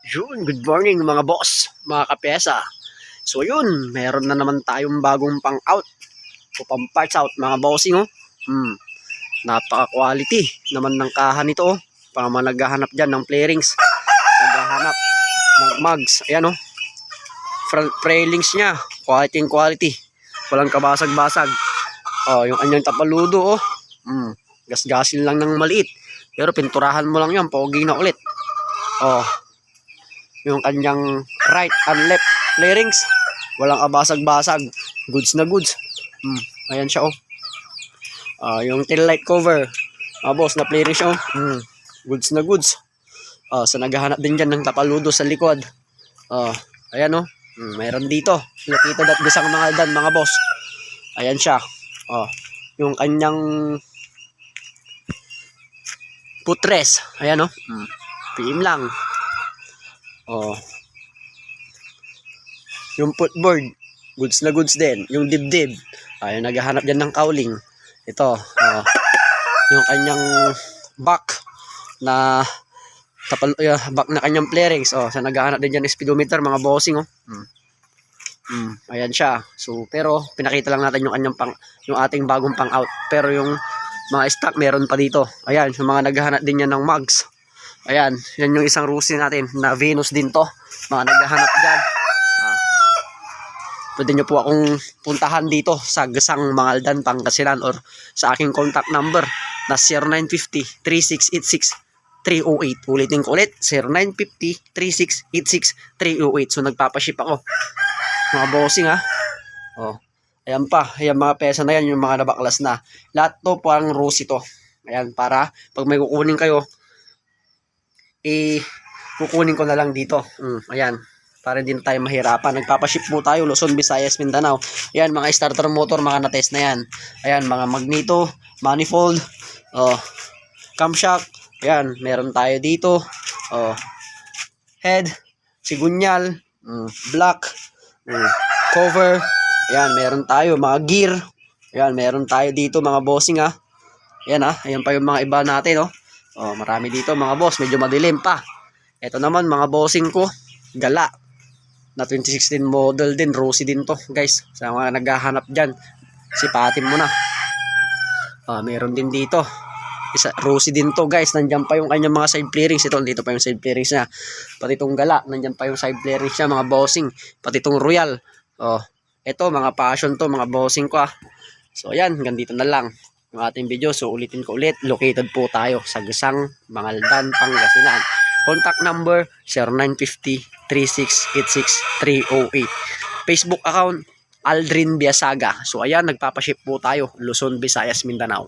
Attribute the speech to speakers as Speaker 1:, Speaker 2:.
Speaker 1: Yun, good morning mga boss, mga kapesa. So yun, meron na naman tayong bagong pang out o pang parts out mga bossing oh. Napaka-quality naman ng kahan nito oh. Para mga naghahanap dyan ng play rings, naghahanap ng mugs. Ayan oh, front railings nya, quality. Walang kabasag-basag. Oh, yung anyang tapaludo oh. Gasgasin lang ng maliit. Pero pinturahan mo lang yan, pogi na ulit. Oh, yung kanyang right and left play rings, walang abasag-basag, goods na goods. Ayan siya oh. Yung tail light cover, boss, na play rings oh. Goods na goods. Sa naghahanap din dyan ng tapaludo sa likod, ayan oh. Mayroon dito, located at Gesang Mangaldan mga boss. Ayan siya. Yung kanyang putres, ayan oh. PM lang. Yung footboard, goods na goods din. Yung dibdib, yung naghahanap dyan ng cowling. Ito, yung kanyang back na back na kanyang play rings. Sa naghahanap din dyan ng speedometer mga bossing oh. Ayan siya. So pero pinakita lang natin yung kanyang yung ating bagong pang out. Pero yung mga stock meron pa dito. Ayan, yung mga naghahanap din yan ng mugs. Ayan, yan yung isang Rusi natin na Venus din to. Mga naghahanap dyan. Pwede nyo po akong puntahan dito sa Gesang Mangaldan, Pangasinan, or sa aking contact number na 0950-3686-308. Ulitin ko ulit, 0950-3686-308. So nagpapaship ako. Mga bossing ha. Ayan pa, ayan mga pesa na yan, yung mga nabaklas na. Lahat to parang Rusi to. Ayan, para pag may kukunin kayo, kukunin ko na lang dito. Ayan, para din tayo mahirapan. Nagpapaship po tayo, Luzon, Visayas, Mindanao. Ayan, mga starter motor, mga na-test na yan. Ayan, mga magneto, manifold, camshaft. Ayan, meron tayo dito. Head, sigunyal, black, cover. Ayan, meron tayo mga gear. Ayan, meron tayo dito mga bossing ha. Ayan ha, ayan pa yung mga iba natin oh. Marami dito mga boss, medyo madilim pa. Ito naman mga bossing ko, gala na 2016 model din, Rusi din to guys. Sa mga naghahanap dyan, sipatin mo na. Meron din dito isa, Rusi din to guys. Nandyan pa yung kanyang mga side play rings. Ito, dito pa yung side play rings niya. Pati itong gala, nandyan pa yung side play rings niya mga bossing. Pati itong royal. Ito mga passion to mga bossing ko So ayan, hanggang dito na lang yung ating video. So ulitin ko ulit, located po tayo sa Gesang Mangaldan, Pangasinan. Contact number 0950-3686-308. Facebook account Aldrin Biasaga. So ayan, nagpapaship po tayo, Luzon, Visayas, Mindanao.